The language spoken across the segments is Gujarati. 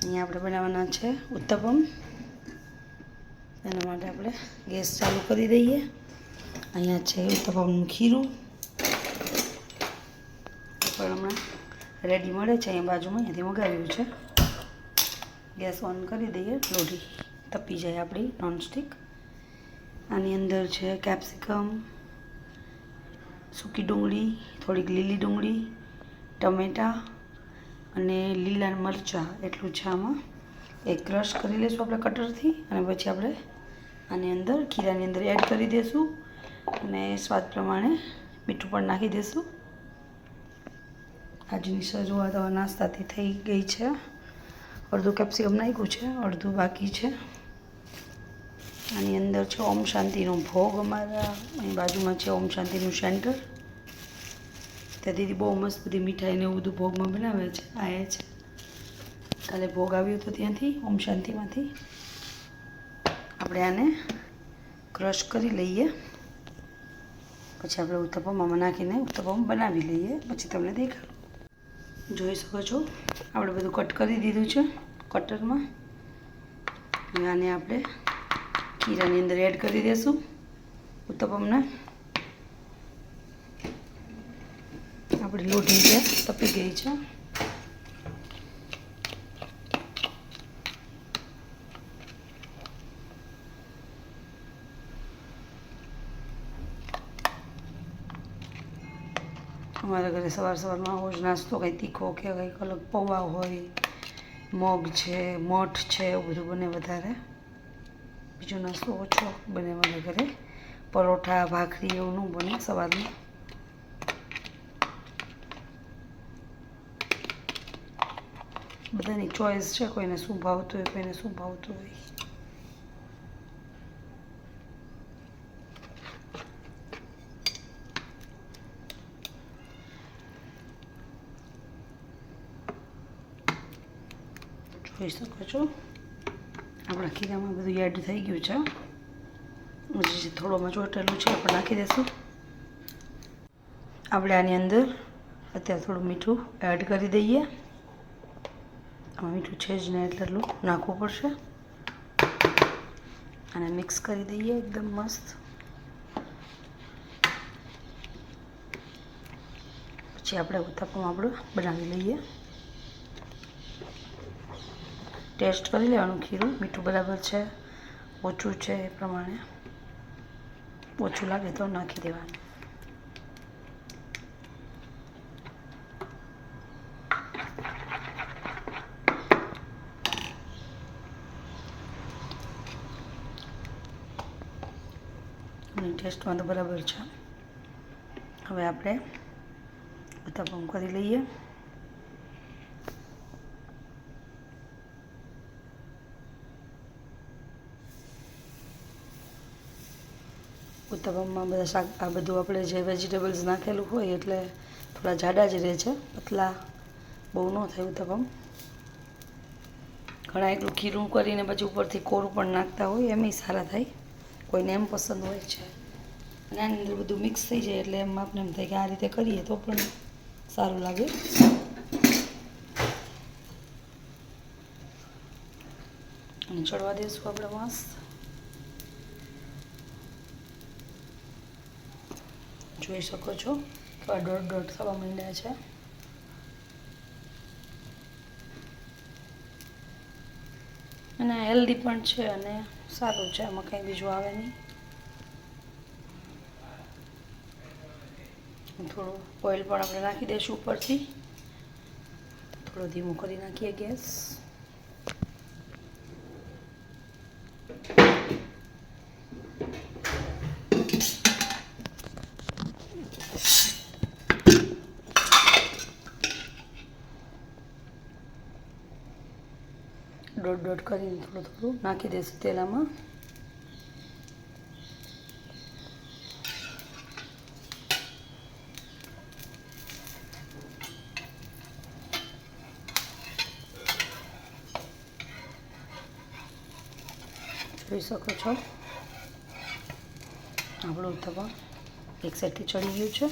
અહીંયા આપણે બનાવવાના છે ઉત્તપમ. એના માટે આપણે ગેસ ચાલુ કરી દઈએ. અહીંયા છે ઉત્તપમનું ખીરું પણ હમણાં રેડી મળે છે, અહીંયા બાજુમાં અહીંયાથી મગાવ્યું છે. ગેસ ઓન કરી દઈએ, લોઢી તપી જાય આપણી નોનસ્ટિક. આની અંદર છે કેપ્સિકમ, સૂકી ડુંગળી, થોડીક લીલી ડુંગળી, ટમેટાં અને લીલા મરચાં એટલું છે આમાં. એક ક્રશ કરી લઈશું આપણે કટરથી અને પછી આપણે આની અંદર ખીરાની અંદર એડ કરી દઈશું અને સ્વાદ પ્રમાણે મીઠું પણ નાખી દઈશું. આજની શરૂઆત નાસ્તાથી થઈ ગઈ છે. અડધું કેપ્સિકમ નાખ્યું છે, અડધું બાકી છે. આની અંદર છે ઓમ શાંતિનો ભોગ. અમારા અહીં બાજુમાં છે ઓમ શાંતિનું સેન્ટર. ત્યાં દીદી બહુ મસ્ત બધી મીઠાઈને એવું બધું ભોગમાં બનાવે છે. આ એ છે, કાલે ભોગ આવ્યો હતો ત્યાંથી ઓમ શાંતિમાંથી. આપણે આને ક્રશ કરી લઈએ, પછી આપણે ઉત્તપમમાં નાખીને ઉત્તપમ બનાવી લઈએ, પછી તમને દેખાડું. જોઈ શકો છો આપણે બધું કટ કરી દીધું છે કટરમાં. આને આપણે ખીરાની અંદર એડ કરી દઈશું ઉત્તપમને. આપણી લોઢી છે તપી ગઈ છે. અમારા ઘરે સવારમાં આવો જ નાસ્તો, કંઈ તીખો કે કંઈક અલગ પૌવા હોય, મગ છે, મઠ છે, એવું બધું બને વધારે. બીજો નાસ્તો ઓછો બને અમારા ઘરે. પરોઠા, ભાખરી એવું ન બને સવારમાં. બધાની ચોઈસ છે, કોઈને શું ભાવતું હોય, કોઈને શું ભાવતું હોય. જોઈ શકો છો આપણા ખીરામાં બધું એડ થઈ ગયું છે. જે થોડોમાં ચોટેલું છે આપણે નાખી દઈશું. આપણે આની અંદર અત્યારે થોડું મીઠું એડ કરી દઈએ. આમાં મીઠું છે જ ને એટલું નાખવું પડશે. અને મિક્સ કરી દઈએ એકદમ મસ્ત. પછી આપણે ઉત્તપમ આપણું બનાવી લઈએ. ટેસ્ટ કરી લેવાનું ખીરું મીઠું બરાબર છે, ઓછું છે એ પ્રમાણે. ઓછું લાગે તો નાખી દેવાનું. અને ટેસ્ટમાં તો બરાબર છે. હવે આપણે ઉત્તપમ કરી લઈએ. ઉત્તપમમાં બધા શાક આ બધું આપણે જે વેજીટેબલ્સ નાખેલું હોય એટલે થોડા જાડા જ રહે છે, પતલા બહુ ન થાય ઉત્તપમ. ઘણા એટલું ખીરું કરીને પછી ઉપરથી કોરું પણ નાખતા હોય, એમ સારા થાય. કોઈને એમ પસંદ હોય છે. અને આની અંદર બધું મિક્સ થઈ જાય એટલે એમ આપણે એમ થાય કે આ રીતે કરીએ તો પણ સારું લાગે. અને ચડવા દઈશું આપણે મસ્ત. જોઈ શકો છો કેવા ડોટ થવા માંડ્યા છે. અને હેલ્ધી પણ છે અને સારું છે, આમાં કંઈ બીજું આવે નહીં. થોડું ઓઇલ પણ આપણે નાખી દઈશું ઉપરથી. થોડો ધીમો કરી નાખીએ ગેસ. ડોટ કરીને થોડું નાખી દઈશું તેલામાં. જોઈ શકો છો આપણું ઉત્તપમ એક સાઈડથી ચડી ગયું છે,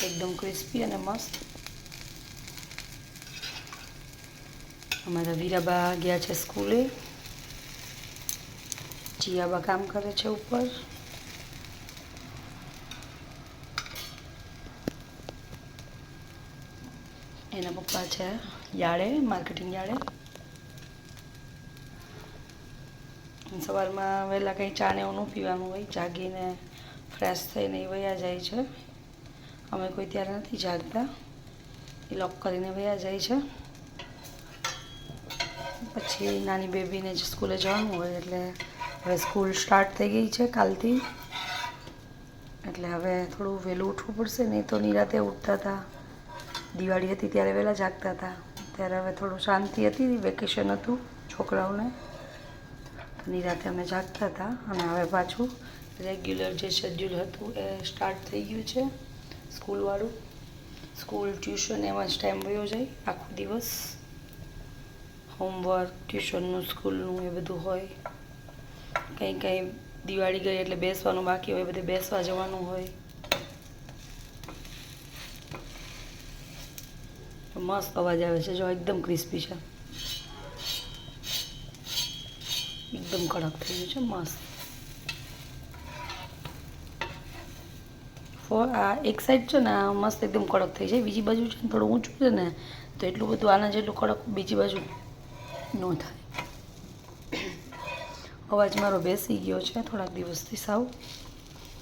એકદમ ક્રિસ્પી અને મસ્ત. અમારા વીરાબા ગયા છે સ્કૂલે, જીયાબા કામ કરે છે ઉપર, એના પપ્પા છે યાળે, માર્કેટિંગ યાળે. સવારમાં વહેલા કંઈ ચા ને એવું ન પીવાનું હોય, જાગીને ફ્રેશ થઈને એ વયા જાય છે. અમે કોઈ ત્યારે નથી જાગતા, એ લોક કરીને વયા જાય છે. પછી નાની બેબીને જ સ્કૂલે જવાનું હોય એટલે હવે સ્કૂલ સ્ટાર્ટ થઈ ગઈ છે કાલથી, એટલે હવે થોડું વહેલું ઉઠવું પડશે. નહીં તો નિરાતે ઉઠતા હતા, દિવાળી હતી ત્યારે વહેલા જાગતા હતા, ત્યારે હવે થોડું શાંતિ હતી, વેકેશન હતું છોકરાઓને, નિરાતે અમે જાગતા હતા. અને હવે પાછું રેગ્યુલર જે શેડ્યુલ હતું એ સ્ટાર્ટ થઈ ગયું છે સ્કૂલવાળું. સ્કૂલ, ટ્યુશન એમાં જ ટાઈમ વયો જાય આખો દિવસ. હોમવર્ક, ટ્યુશનનું, સ્કૂલનું એ બધું હોય. કંઈ દિવાળી ગઈ એટલે બેસવાનું બાકી હોય, બધે બેસવા જવાનું હોય. મસ્ત અવાજ આવે છે, જો એકદમ ક્રિસ્પી છે, એકદમ કડક થઈ ગયું છે, મસ્ત. આ એક સાઈડ છે ને મસ્ત એકદમ કડક થઈ જાય, બીજી બાજુ છે ને થોડું ઊંચું છે ને તો એટલું બધું આના જેટલું કડક બીજી બાજુ ન થાય. અવાજ મારો બેસી ગયો છે થોડાક દિવસથી સાવ,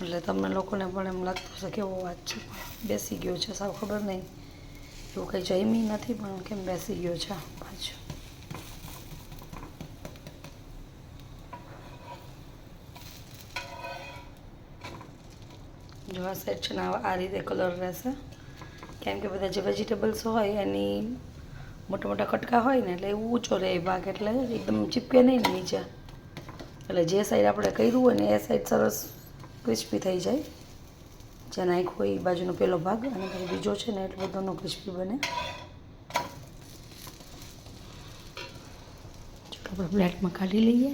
એટલે તમને લોકોને પણ એમ લાગતું હશે કેવો અવાજ છે, બેસી ગયો છે સાવ, ખબર નહીં, એવું કંઈ જમી નથી પણ કેમ બેસી ગયો છે પાછું. જો આ સેટ છે ને આ રીતે કલર રહેશે, કેમ કે બધા જે વેજીટેબલ્સ હોય એની મોટા મોટા કટકા હોય ને એટલે એવું ઊંચો રહે એ ભાગ, એટલે એકદમ ચીપકે નહીં ને નીચે, એટલે જે સાઈડ આપણે કર્યું હોય ને એ સાઈડ સરસ ક્રિસ્પી થઈ જાય. જે નાખ્યું હોય એ બાજુનો પેલો ભાગ, અને પછી બીજો છે ને એટલો બધો નો ક્રિસ્પી બને. આપણે પ્લેટમાં કાઢી લઈએ.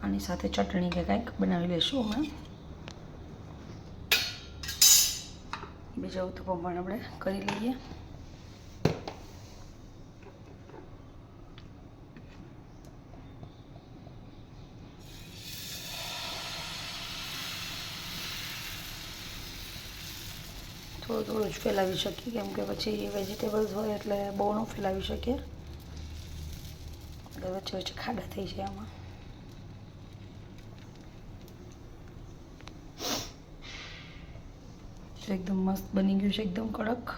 આની સાથે ચટણી કે કંઈક બનાવી લઈશું અમે. બીજા ઉત્તપમ પણ આપણે કરી લઈએ. થોડું થોડું જ ફેલાવી શકીએ, કેમ કે પછી વેજીટેબલ્સ હોય એટલે બહુ ન ફેલાવી શકીએ, એટલે વચ્ચે વચ્ચે ખાડા થઈ જાય આમાં. એકદમ મસ્ત બની ગયું છે, એકદમ કડક.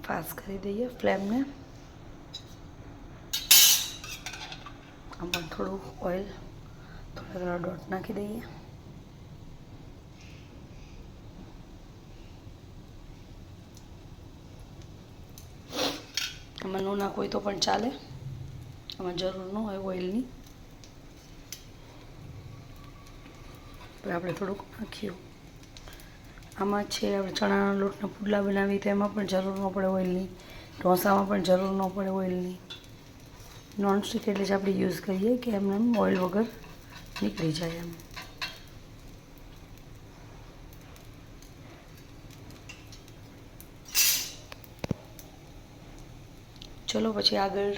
ફાસ્ટ કરી દઈએ ફ્લેમને. આમાં થોડું ઓઇલ, થોડા ડોટ નાખી દઈએ. આમાં ન નાખવું હોય તો પણ ચાલે, આમાં જરૂર ન હોય ઓઇલની, પણ આપણે થોડુંક નાખ્યું. આમાં છે આપણે ચણાના લોટના પુડલા બનાવી તો એમાં પણ જરૂર ન પડે ઓઇલની, ઢોસામાં પણ જરૂર ન પડે ઓઇલની. નોનસ્ટિક એટલે જ આપણે યુઝ કરીએ કે એમને એમ ઓઇલ વગર નીકળી જાય એમ. ચલો પછી આગળ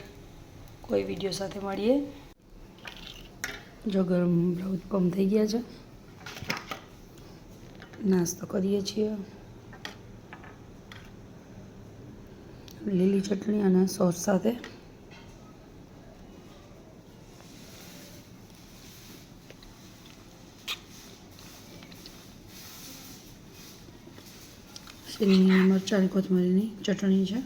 કોઈ વિડીયો સાથે મળીએ. જો ગરમ ઉત્પમ થઈ ગયા છે, નાસ્તો કરીએ છીએ. લીલી ચટણી અને સોસ સાથે. શીંગની મરચાંની કોથમરીની ચટણી છે.